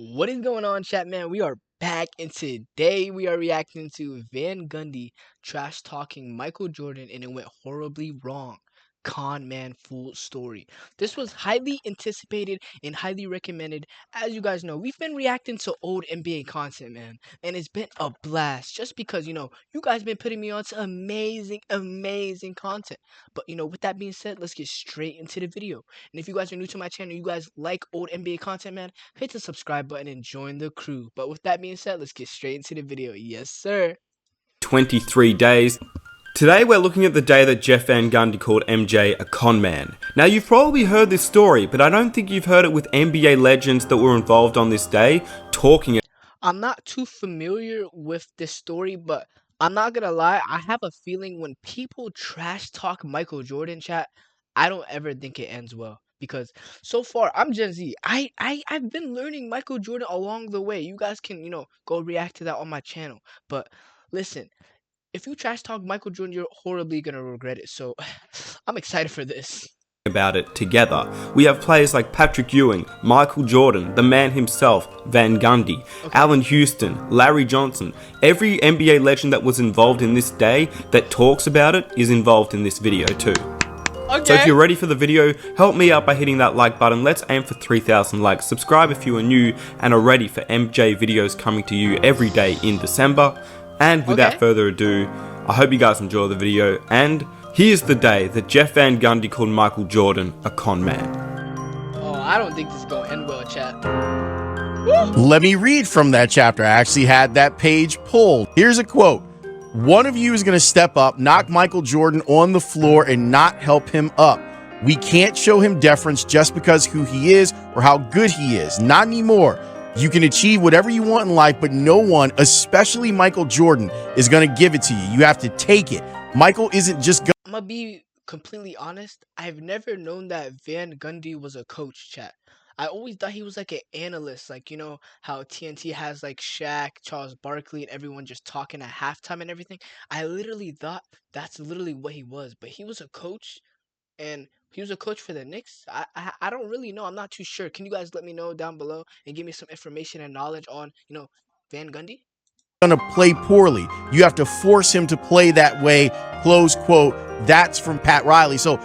What is going on, chat man? We are back, and today we are reacting to Van Gundy trash talking Michael Jordan, and it went horribly wrong. Con man full story. This was highly anticipated and highly recommended. As you guys know, we've been reacting to old NBA content, man, and it's been a blast just because you guys been putting me on to amazing content. But with that being said, let's get straight into the video. And if you guys are new to my channel, you guys like old NBA content, man, hit the subscribe button and join the crew. But with that being said, let's get straight into the video. Yes, sir. 23 days. Today we're looking at the day that Jeff Van Gundy called MJ a con man. Now you've probably heard this story, but I don't think you've heard it with NBA legends that were involved on this day talking. I'm not too familiar with this story, but I'm not gonna lie, I have a feeling when people trash talk Michael Jordan, chat, I don't ever think it ends well. Because so far I'm Gen Z. I've been learning Michael Jordan along the way. You guys can, go react to that on my channel. But listen, if you trash talk Michael Jordan, you're horribly gonna regret it. So I'm excited for this. About it together. We have players like Patrick Ewing, Michael Jordan, the man himself, Van Gundy, Allen Houston, Larry Johnson. Every NBA legend that was involved in this day that talks about it is involved in this video too. So if you're ready for the video, help me out by hitting that like button. Let's aim for 3,000 likes. Subscribe if you are new and are ready for MJ videos coming to you every day in December. And without further ado, I hope you guys enjoy the video, and here's the day that Jeff Van Gundy called Michael Jordan a con man. Oh, I don't think this is going to end well, chat. Let me read from that chapter. I actually had that page pulled. Here's a quote. One of you is going to step up, knock Michael Jordan on the floor, and not help him up. We can't show him deference just because who he is or how good he is. Not anymore. You can achieve whatever you want in life, but no one, especially Michael Jordan, is going to give it to you. You have to take it. Michael isn't just going I'm going to be completely honest. I've never known that Van Gundy was a coach, chat. I always thought he was like an analyst, like, how TNT has like Shaq, Charles Barkley, and everyone just talking at halftime and everything. I literally thought that's literally what he was, but he was a coach, and he was a coach for the Knicks. I don't really know. I'm not too sure. Can you guys let me know down below and give me some information and knowledge on, Van Gundy? to play poorly. You have to force him to play that way, close quote. That's from Pat Riley. So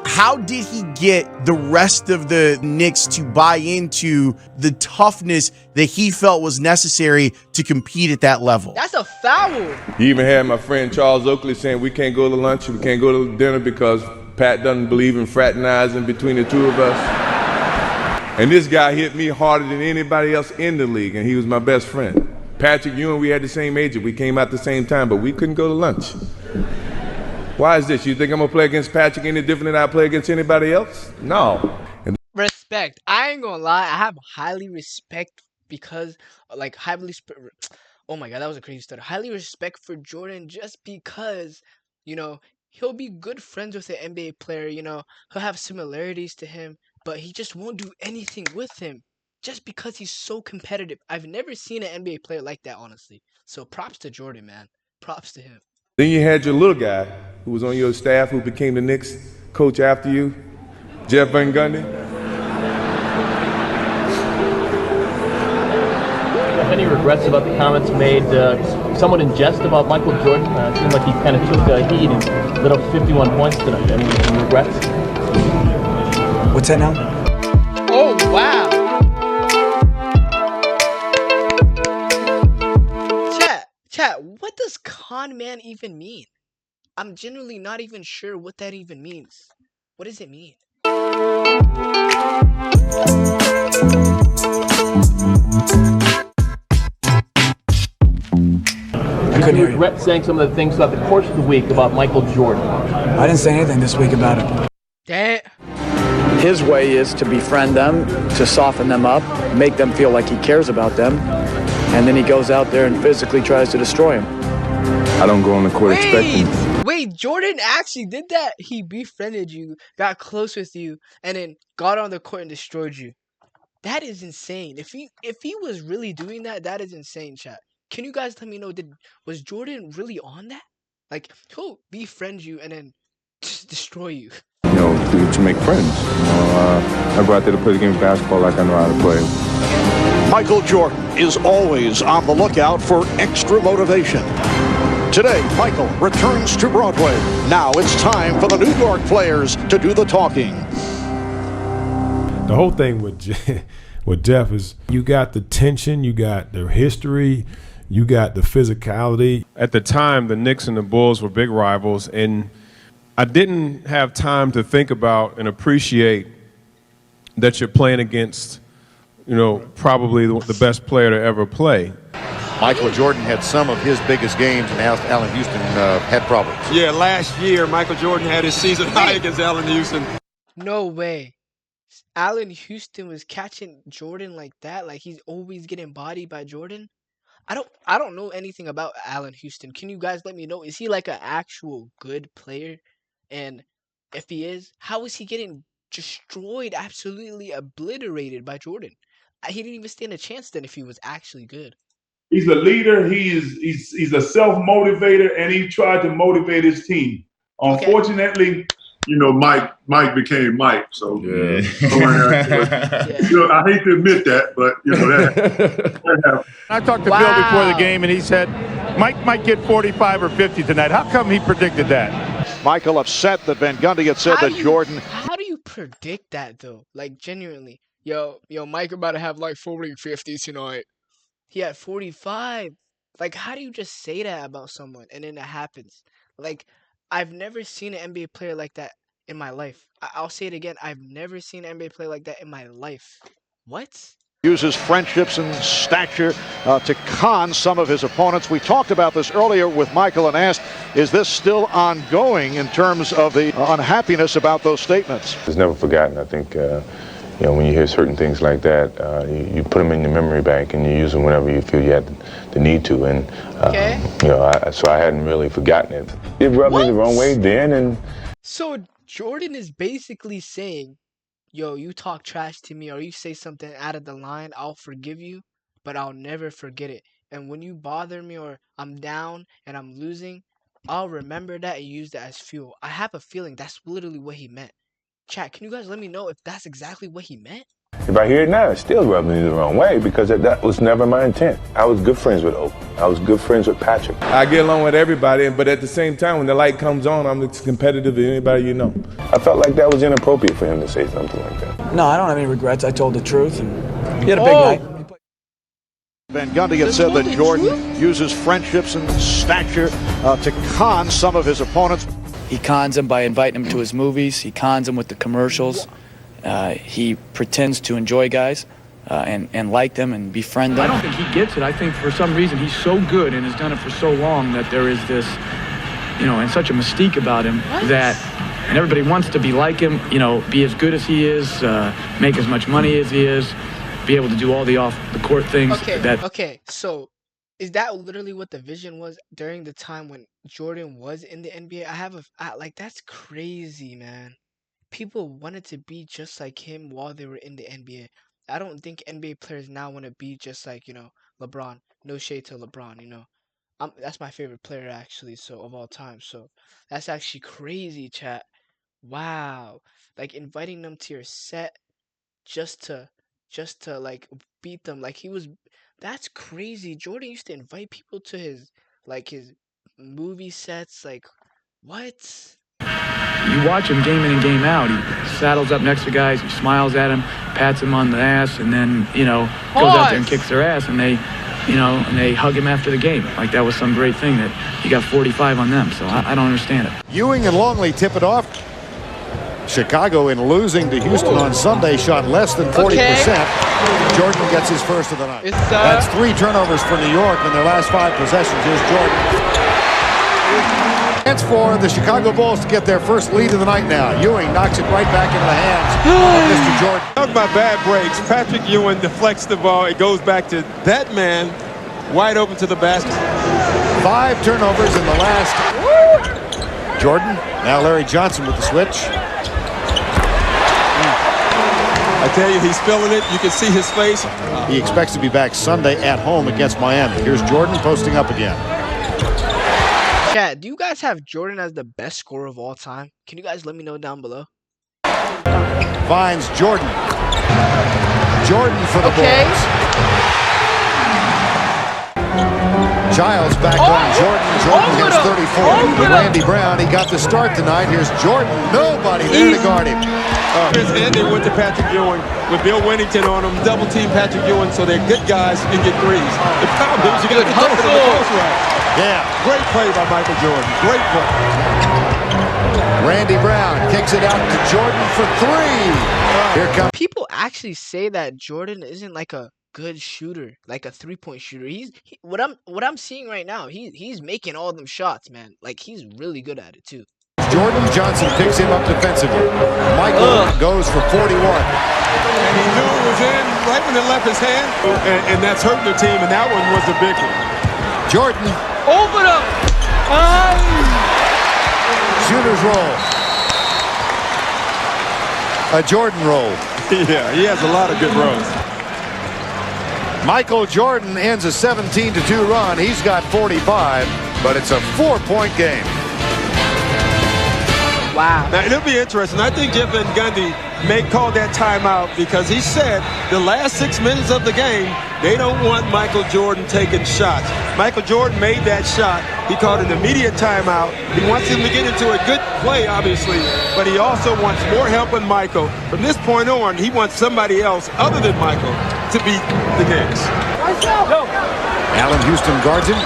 how did he get the rest of the Knicks to buy into the toughness that he felt was necessary to compete at that level? That's a foul. You even had my friend Charles Oakley saying we can't go to lunch, we can't go to dinner because Pat doesn't believe in fraternizing between the two of us. And this guy hit me harder than anybody else in the league, and he was my best friend. Patrick Ewing, we had the same agent. We came out at the same time, but we couldn't go to lunch. Why is this? You think I'm going to play against Patrick any different than I play against anybody else? No. Respect. I ain't gonna lie. I have highly respect because, like, oh my god, that was a crazy stutter. Highly respect for Jordan just because, he'll be good friends with an NBA player, he'll have similarities to him, but he just won't do anything with him just because he's so competitive. I've never seen an NBA player like that, honestly. So props to Jordan, man. Props to him. Then you had your little guy who was on your staff who became the Knicks coach after you, Jeff Van Gundy. Any regrets about the comments made somewhat in jest about Michael Jordan? It seemed like he kind of took heat and lit up 51 points tonight. Any regrets? What's that now? Oh, wow. Chat, what does con man even mean? I'm genuinely not even sure what that even means. What does it mean? Did you regret saying some of the things throughout the course of the week about Michael Jordan? I didn't say anything this week about it. His way is to befriend them, to soften them up, make them feel like he cares about them, and then he goes out there and physically tries to destroy them. I don't go on the court expecting. Wait, Jordan actually did that? He befriended you, got close with you, and then got on the court and destroyed you. That is insane. If he was really doing that, that is insane, chat. Can you guys let me know, was Jordan really on that? Like, he'll befriend you and then just destroy you. to make friends. I go out there to play the game of basketball like I know how to play. Michael Jordan is always on the lookout for extra motivation. Today, Michael returns to Broadway. Now it's time for the New York players to do the talking. The whole thing with Jeff is you got the tension, you got the history, you got the physicality. At the time, the Knicks and the Bulls were big rivals, and I didn't have time to think about and appreciate that you're playing against, probably the best player to ever play. Michael Jordan had some of his biggest games, and Allen Houston had problems. Yeah, last year, Michael Jordan had his season high against Allen Houston. No way. Allen Houston was catching Jordan like that? Like he's always getting bodied by Jordan? I don't know anything about Allen Houston. Can you guys let me know? Is he like an actual good player? And if he is, how is he getting destroyed, absolutely obliterated by Jordan? He didn't even stand a chance then if he was actually good. He's a leader. He's a self-motivator, and he tried to motivate his team. Unfortunately, Mike became Mike. So Yeah. I hate to admit that, but that happened. I talked to Bill before the game, and he said Mike might get 45 or 50 tonight. How come he predicted that? Michael upset that Van Gundy had said that Jordan. How do you predict that though? Like genuinely, yo, Mike about to have like 40, 50 tonight. He had 45. Like, how do you just say that about someone and then it happens? Like, I've never seen an NBA player like that in my life. I'll say it again. I've never seen an NBA player like that in my life. What? Uses friendships and stature to con some of his opponents. We talked about this earlier with Michael and asked, is this still ongoing in terms of the unhappiness about those statements? It's never forgotten. I think, when you hear certain things like that, you put them in your memory bank and you use them whenever you feel you have the need to. And, so I hadn't really forgotten it. It rubbed me the wrong way then. And So Jordan is basically saying, yo, you talk trash to me or you say something out of the line, I'll forgive you, but I'll never forget it. And when you bother me or I'm down and I'm losing, I'll remember that and use that as fuel. I have a feeling that's literally what he meant. Chat, can you guys let me know if that's exactly what he meant? if I hear it now, it still rubs me the wrong way because that was never my intent. I was good friends with Oak. I was good friends with Patrick. I get along with everybody, but at the same time, when the light comes on, I'm as competitive as anybody you know. I felt like that was inappropriate for him to say something like that. No, I don't have any regrets. I told the truth, and he had a big night. Van Gundy had said that Jordan uses friendships and stature to con some of his opponents. He cons them by inviting them to his movies. He cons them with the commercials. He pretends to enjoy guys and like them and befriend them. I don't think he gets it. I think for some reason he's so good and has done it for so long that there is this, and such a mystique about him and everybody wants to be like him, be as good as he is, make as much money as he is, be able to do all the off-the-court things. Okay, so is that literally what the vision was during the time when Jordan was in the NBA? That's crazy, man. People wanted to be just like him while they were in the NBA. I don't think NBA players now want to be just like, LeBron. No shade to LeBron, that's my favorite player actually, so of all time. So that's actually crazy, chat. Wow. Like inviting them to your set just to like beat them that's crazy. Jordan used to invite people to his movie sets. Like, what? You watch him game in and game out. He saddles up next to guys, he smiles at him, pats him on the ass, and then, goes out there and kicks their ass, and they hug him after the game. Like that was some great thing that he got 45 on them. So I don't understand it. Ewing and Longley tip it off. Chicago, in losing to Houston on Sunday, shot less than 40%. Jordan gets his first of the night. That's 3 turnovers for New York in their last 5 possessions. Here's Jordan. Chance for the Chicago Bulls to get their first lead of the night now. Ewing knocks it right back into the hands of Mr. Jordan. Talk about bad breaks. Patrick Ewing deflects the ball. It goes back to that man, wide open to the basket. 5 turnovers in the last. Jordan, now Larry Johnson with the switch. I tell you, he's feeling it. You can see his face. He expects to be back Sunday at home against Miami. Here's Jordan posting up again. Chat, do you guys have Jordan as the best scorer of all time? Can you guys let me know down below? Finds Jordan. Jordan for the Bulls. Childs back on Jordan. Jordan hits 34. With Randy Brown, he got the start tonight. Here's Jordan. Nobody there to guard him. Here's Andy went to Patrick Ewing with Bill Winnington on him. Double team Patrick Ewing so they're good guys and get threes. The problem is you got to go to the post rack. Yeah. Great play by Michael Jordan. Great play. Randy Brown kicks it out to Jordan for three. Here comes. People actually say that Jordan isn't like a good shooter, like a three-point shooter. What I'm seeing right now, he's making all them shots, man. Like, he's really good at it too. Jordan Johnson picks him up defensively. Michael goes for 41. And he knew it was in right when it left his hand, and that's hurting the team, and that one was the big one. Jordan. Open up. Shooter's roll. A Jordan roll. Yeah, he has a lot of good rolls. Michael Jordan ends a 17-2 run. He's got 45, but it's a 4-point game. Wow. Now, it'll be interesting. I think Jeff Van Gundy may call that timeout because he said the last 6 minutes of the game, they don't want Michael Jordan taking shots. Michael Jordan made that shot. He called an immediate timeout. He wants him to get into a good play, obviously, but he also wants more help with Michael. From this point on, he wants somebody else other than Michael to beat the Knicks. Allen Houston guards him.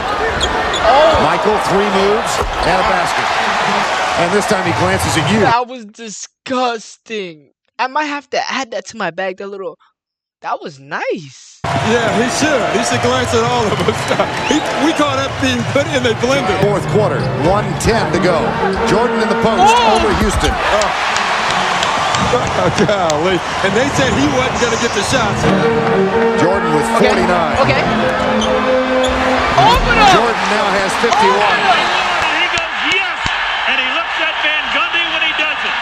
Michael, 3 moves and a basket. And this time he glances at you. That was disgusting. I might have to add that to my bag. That was nice. Yeah, he should. He should glance at all of us. We call that being put in a blender. Fourth quarter, 1:10 to go. Jordan in the post over Houston. Golly. And they said he wasn't going to get the shots. Jordan with 49. Okay. Open up. Jordan now has 51. He goes, yes! And he looks at Van Gundy when he does it.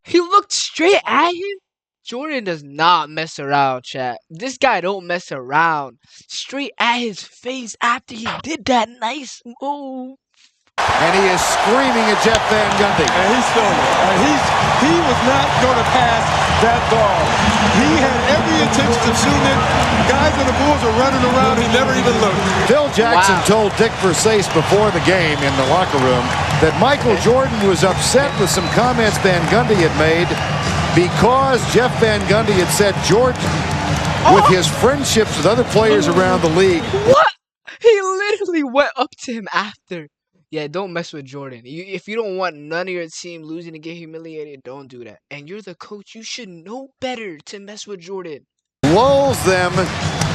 He looked straight at him. Jordan does not mess around, chat. This guy don't mess around. Straight at his face after he did that nice move. And he is screaming at Jeff Van Gundy. And he's feeling it. He was not going to pass that ball. He had every intention of shooting it. Guys on the Bulls were running around. He never even looked. Phil Jackson told Dick Versace before the game in the locker room that Michael Jordan was upset with some comments Van Gundy had made because Jeff Van Gundy had said Jordan, with his friendships with other players around the league. What? He literally went up to him after. Yeah, don't mess with Jordan. If you don't want none of your team losing and get humiliated, don't do that. And you're the coach. You should know better to mess with Jordan. Lulls them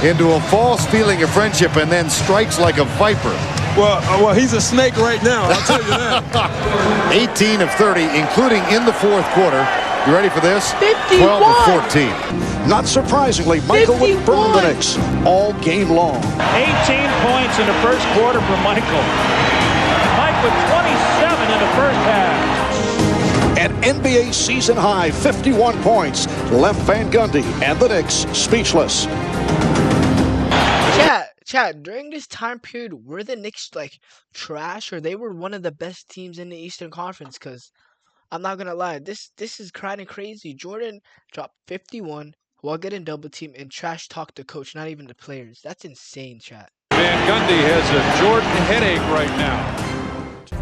into a false feeling of friendship and then strikes like a viper. Well, he's a snake right now, I'll tell you that. 18 of 30, including in the fourth quarter. You ready for this? 51. 12 of 14. Not surprisingly, Michael would burn the Knicks all game long. 18 points in the first quarter for Michael. Mike with 27 in the first half. An NBA season high 51 points left Van Gundy and the Knicks speechless. Chat, during this time period, were the Knicks like trash or they were one of the best teams in the Eastern Conference? Because I'm not gonna lie, this is kind of crazy. Jordan dropped 51 while getting double teamed and trash talked the coach, not even the players. That's insane, chat. Van Gundy has a Jordan headache right now.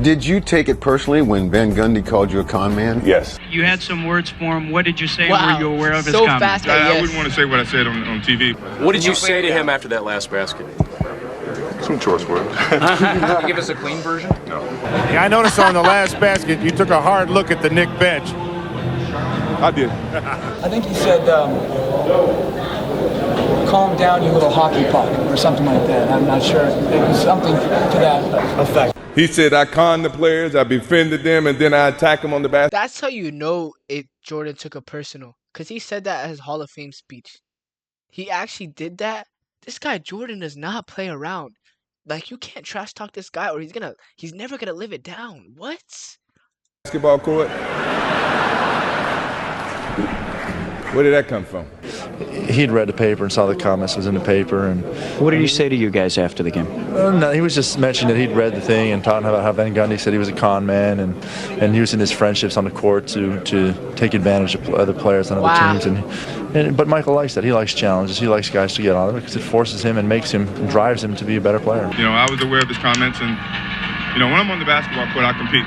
Did you take it personally when Van Gundy called you a con man? Yes. You had some words for him. What did you say? Wow. Were you aware of his So comments? fast, I wouldn't want to say what I said on TV. What did you say to him after that last basket? Some choice words. Can you give us a clean version? No. Yeah, I noticed on the last basket you took a hard look at the Knick bench. I did. I think he said, calm down, you little hockey puck, or something like that. I'm not sure. It was something to that effect. He said I conned the players, I befriended them, and then I attack them on the basket. That's how you know Jordan took it personal. Because he said that at his Hall of Fame speech. He actually did that. This guy Jordan does not play around. Like, you can't trash talk this guy or he's never gonna live it down. What? Basketball court. Where did that come from? He'd read the paper and saw the comments was in the paper. And what did he say to you guys after the game? No, he was just mentioning that he'd read the thing and talking about how Van Gundy said he was a con man and using his friendships on the court to take advantage of other players on other teams. But Michael likes that. He likes challenges. He likes guys to get on it because it forces him and makes him, drives him to be a better player. You know, I was aware of his comments, and you know, when I'm on the basketball court, I compete.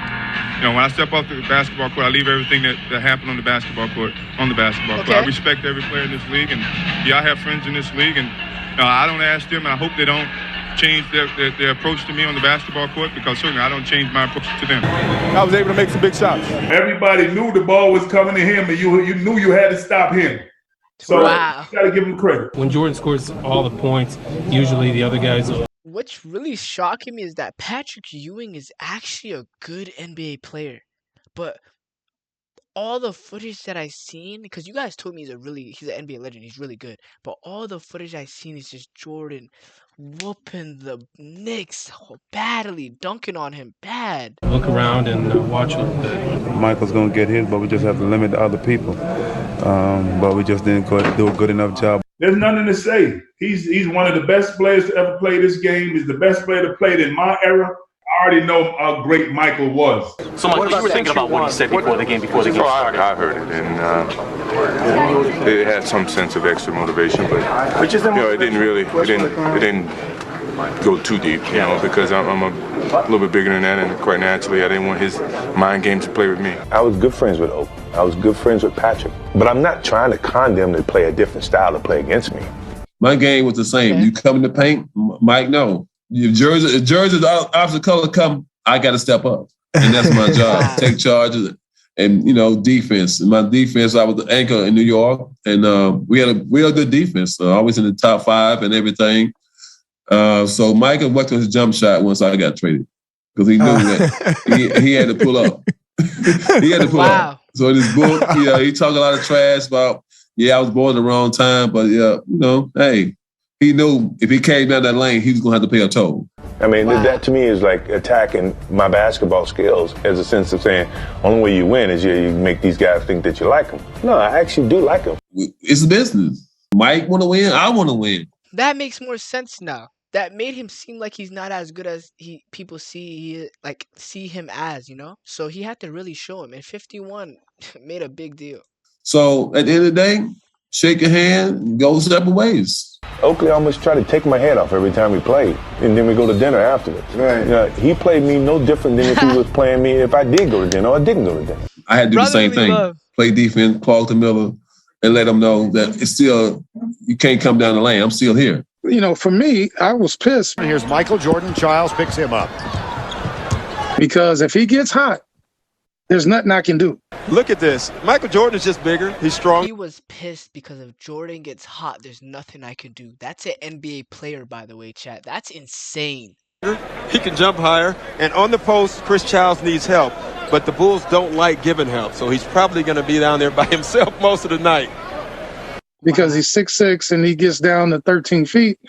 You know, when I step off the basketball court, I leave everything that happened on the basketball court on the basketball court. I respect every player in this league, and yeah, I have friends in this league, and I don't ask them, and I hope they don't change their approach to me on the basketball court, because certainly I don't change my approach to them. I was able to make some big shots. Everybody knew the ball was coming to him, and you knew you had to stop him. So you got to give him credit. When Jordan scores all the points, usually the other guys. What's really shocking me is that Patrick Ewing is actually a good NBA player. But all the footage that I've seen, because you guys told me he's an NBA legend, he's really good. But all the footage I've seen is just Jordan whooping the Knicks badly, dunking on him bad. Look around and watch a little bit. Michael's going to get his, but we just have to limit the other people. But we just didn't do a good enough job. There's nothing to say. He's one of the best players to ever play this game. He's the best player to play in my era. I already know how great Michael was. So, Michael, you were thinking about what he said before the game started? I heard it, and it had some sense of extra motivation, but you know, it didn't go too deep, you know, because I'm a little bit bigger than that, and quite naturally, I didn't want his mind game to play with me. I was good friends with Oak. I was good friends with Patrick, but I'm not trying to con them to play a different style to play against me. My game was the same. You come in the paint, Mike, no. If Jersey's opposite color come, I got to step up, and that's my job. Take charge of it, and you know, defense. My defense, I was the anchor in New York, and we had a real good defense. Always in the top 5 and everything. So Mike worked on his jump shot once I got traded because he knew that he had to pull up. He had to pull up. So in his book, he talked a lot of trash about, I was born at the wrong time, but you know, hey, he knew if he came down that lane, he was going to have to pay a toll. I mean, that to me is like attacking my basketball skills as a sense of saying, only way you win is you make these guys think that you like them. No, I actually do like them. It's a business. Mike want to win. I want to win. That makes more sense now. That made him seem like he's not as good as people see him as, you know? So he had to really show him. And 51 made a big deal. So at the end of the day, shake your hand and go separate ways. Oakley almost tried to take my head off every time we played. And then we go to dinner afterwards. Right. You know, he played me no different than if he was playing me if I did go to dinner or didn't go to dinner. I had to do the same thing. Play defense, Paul to Miller, and let them know that it's still, you can't come down the lane. I'm still here. You know, for me, I was pissed. Here's Michael Jordan. Childs picks him up. Because if he gets hot, there's nothing I can do. Look at this. Michael Jordan is just bigger. He's strong. He was pissed because if Jordan gets hot, there's nothing I can do. That's an NBA player, by the way, chat. That's insane. He can jump higher. And on the post, Chris Childs needs help. But the Bulls don't like giving help. So he's probably going to be down there by himself most of the night. Because he's 6'6" and he gets down to 13 feet,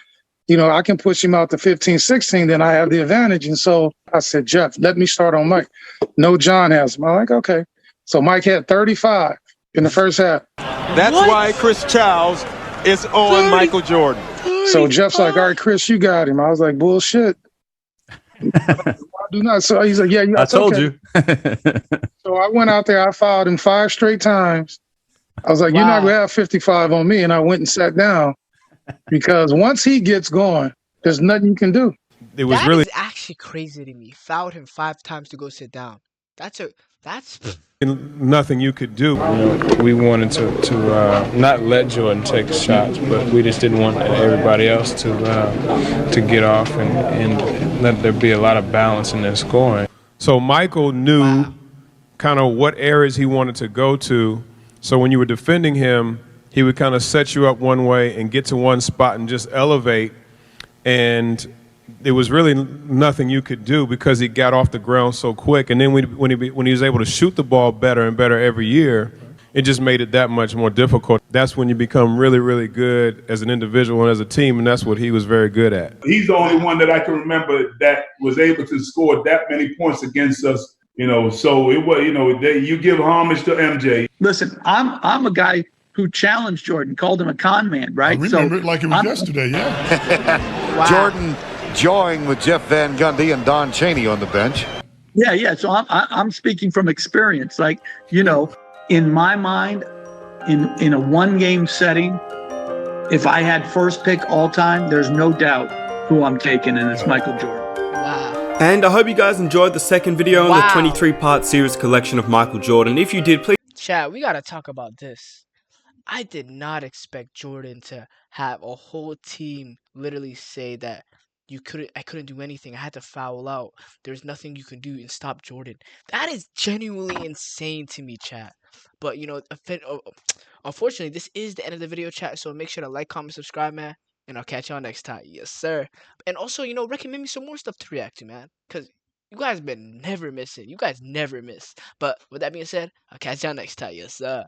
you know, I can push him out to 15, 16, then I have the advantage. And so I said, Jeff, let me start on Mike. No, John has him. I'm like, okay. So Mike had 35 in the first half. That's why Chris Childs is on Michael Jordan. So Jeff's like, all right, Chris, you got him. I was like, bullshit. I do not. So he's like, yeah, I told you. So I went out there. I fouled him 5 straight times. I was like, you're not going to have 55 on me. And I went and sat down because once he gets going, there's nothing you can do. It was really actually crazy to me. Fouled him 5 times to go sit down. That's nothing you could do. You know, we wanted to not let Jordan take shots, but we just didn't want everybody else to get off and let there be a lot of balance in their scoring. So Michael knew kind of what areas he wanted to go to. So when you were defending him, he would kind of set you up one way and get to one spot and just elevate. And there was really nothing you could do because he got off the ground so quick. And then when he was able to shoot the ball better and better every year, it just made it that much more difficult. That's when you become really, really good as an individual and as a team, and that's what he was very good at. He's the only one that I can remember that was able to score that many points against us. You know, so it was, you know, you give homage to MJ. Listen, I'm a guy who challenged Jordan, called him a con man, right? I remember it like it was yesterday, yeah. Wow. Jordan jawing with Jeff Van Gundy and Don Chaney on the bench. Yeah. So I'm speaking from experience. Like, in my mind, in a one-game setting, if I had first pick all time, there's no doubt who I'm taking, and it's Michael Jordan. Wow. And I hope you guys enjoyed the second video in the 23-part series collection of Michael Jordan. If you did, please... Chat, we gotta talk about this. I did not expect Jordan to have a whole team literally say that I couldn't do anything. I had to foul out. There's nothing you can do and stop Jordan. That is genuinely insane to me, chat. But unfortunately, this is the end of the video, chat. So make sure to like, comment, subscribe, man. And I'll catch y'all next time. Yes, sir. And also, recommend me some more stuff to react to, man. Because you guys been never missing. You guys never miss. But with that being said, I'll catch y'all next time. Yes, sir.